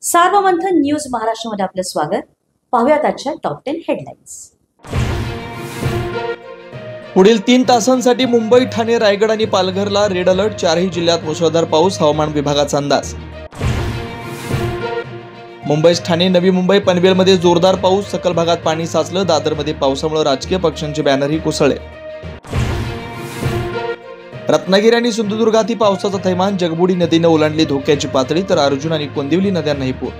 Sarvamanthan news महाराष्ट्रामध्ये आपलं स्वागत। पाहूयात आजच्या टॉप 10 हेडलाईन्स। पुढील 3 तासांसाठी मुंबई, ठाणे, रायगड आणि पालघरला रेड अलर्ट। 4ही जिल्ह्यात मुसळधार पाऊस, हवामान विभागाचा अंदाज। मुंबई, ठाणे, नवी मुंबई, पनवेलमध्ये जोरदार पाऊस, सकल भागात पाणी साचलं। दादरमध्ये पावसामुळे राजकीय पक्षांचे बॅनरही कोसळले। रत्नागिरी आणि सिंधुदुर्गात पावसाचा थैमान, जगबुडी नदीने ओलांडली धोक्याची पातळी, तर अर्जुन आणि कोंदिवली नद्यांनाही पूर।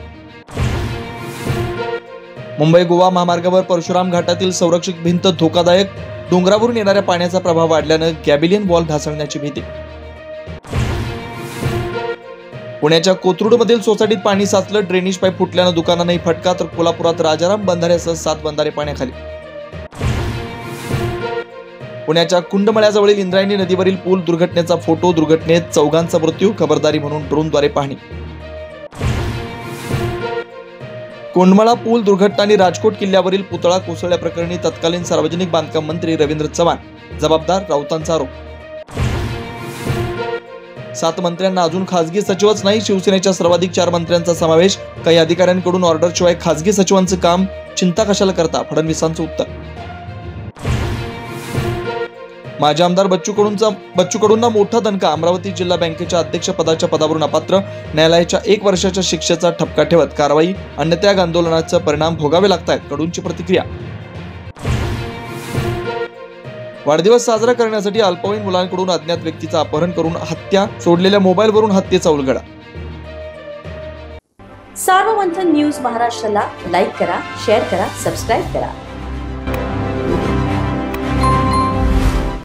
मुंबई गोवा महामार्गावर परशुराम घाटातील संरक्षित भिंत धोकादायक, डोंगरावरून येणाऱ्या पाण्याचा प्रभाव वाढल्यानं गॅबिलियन वॉल ढासळण्याची भीती। पुण्याच्या कोथरूडमधील सोसायटीत पाणी साचलं, ड्रेनेज पाईप फुटल्यानं दुकानांनाही फटका, तर कोल्हापुरात राजाराम बंधाऱ्यासह 7 बंधारे पाण्याखाली। पुण्याच्या कुंडमळ्याजवळील इंद्रायणी नदीवरील पूल दुर्घटनेचा फोटो, दुर्घटनेत 4घांचा मृत्यू, खबरदारी म्हणून ड्रोनद्वारे पाहणी। कुंडमळा पूल दुर्घटना आणि राजकोट किल्ल्यावरील पुतळा कोसळल्याप्रकरणी तत्कालीन सार्वजनिक बांधकाम मंत्री रवींद्र चव्हाण जबाबदार, राऊतांचा आरोप। 7 मंत्र्यांना अजून खासगी सचिवच नाही, शिवसेनेच्या सर्वाधिक 4 मंत्र्यांचा समावेश। काही अधिकाऱ्यांकडून ऑर्डरशिवाय खासगी सचिवांचं काम, चिंता कशाला करता, फडणवीसांचं उत्तर। माजी आमदार बच्चू कडूंना मोठा दणका, अमरावती जिल्हा बँकेच्या अध्यक्षपदाच्या पदावरून अपात्र, न्यायालयाच्या 1 वर्षाच्या शिक्षेचा ठपका ठेवत कारवाई, अन्नत्याग आंदोलनाचा परिणाम भोगावे लागतायत, कडूंची प्रतिक्रिया। वाढदिवस साजरा करण्यासाठी अल्पवयीन मुलांकडून अज्ञात व्यक्तीचं अपहरण करून हत्या, सोडलेल्या मोबाईलवरून हत्येचा उलगडा। सार्वमंथन न्यूज महाराष्ट्राला लाईक करा, शेअर करा, सबस्क्राईब करा।